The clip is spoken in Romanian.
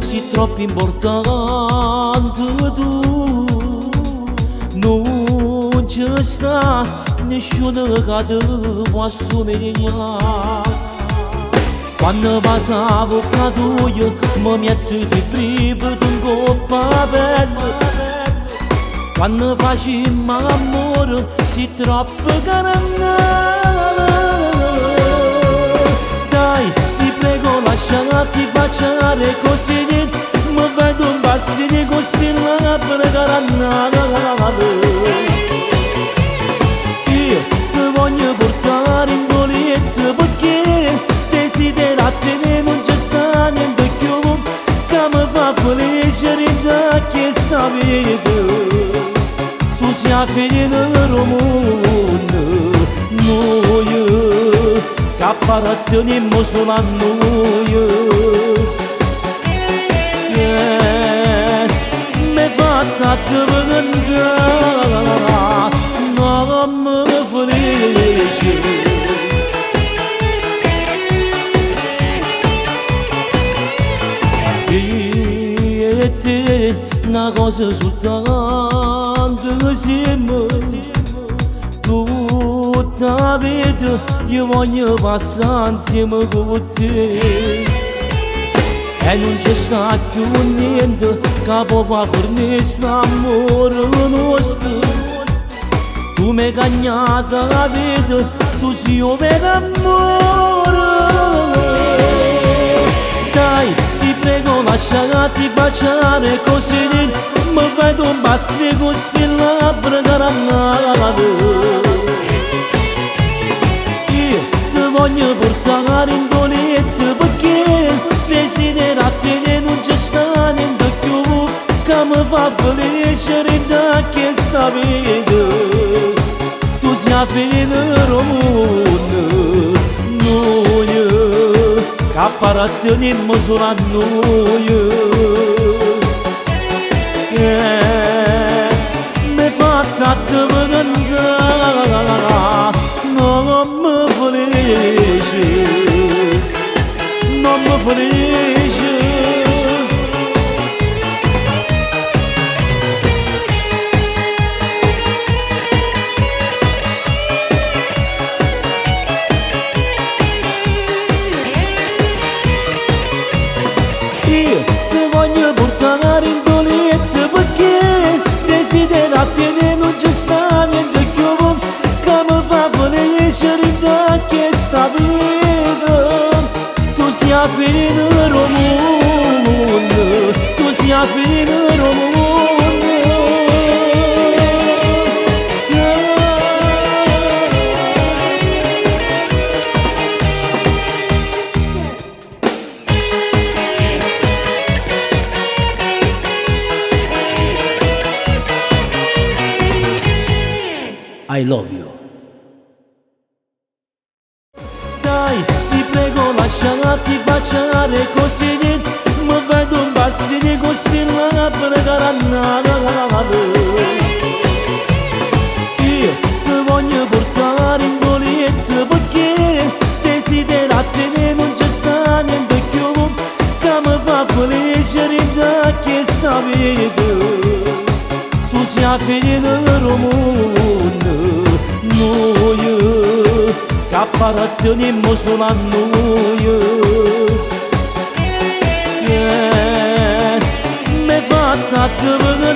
si troppo importante tu. Non c'è sta nessuno che ti può assomigliare. Quando passavo a tu io mi metti di brividi in coppa bella. Quando facciamo amore si troppo carana. Dai, ti prego lasciati baciare così mi vedo un barzine così la per carana. Io ti voglio portare in goletta perché desiderate non c'è sta niente più che mi fa felice da questa vita. Tu sei felice del mondo, noi che apparteniamo solo a noi. Mi fa tanto vedere, non mi felice. Una cosa soltanto insieme, tutta la vita io voglio passare insieme con te. E non c'è sta più niente che può far fermare quest'amore nostro. Tu mi hai cagnato la vita, tu sei un vero amore. Dai, ti prego lasciati baciare così mi vedo un bazzio con sti labbra caramellate. Io ti voglio portare in goletta perché desiderate non c'è sta niente più che mi fa felice da questa vita. Tu sei felice del mondo, noi che apparteniamo solo a noi. Mi fa tanto vedere, non mi felice, non mi felice. Io ti voglio portare in goletta perché desiderate non c'è sta niente più che mi fa felice da questa vita. Tu sei felice del mondo, tu sei felice del mondo. I love you. Dai, ti prego lasciati baciare così mi vedo un barzine così la per carana. Io ti voglio portare in goletta perché desiderate non c'è sta niente più che mi fa felice da questa vita. Tu sei felice del mondo, noi che apparteniamo solo a noi. Mi fa tanto vedere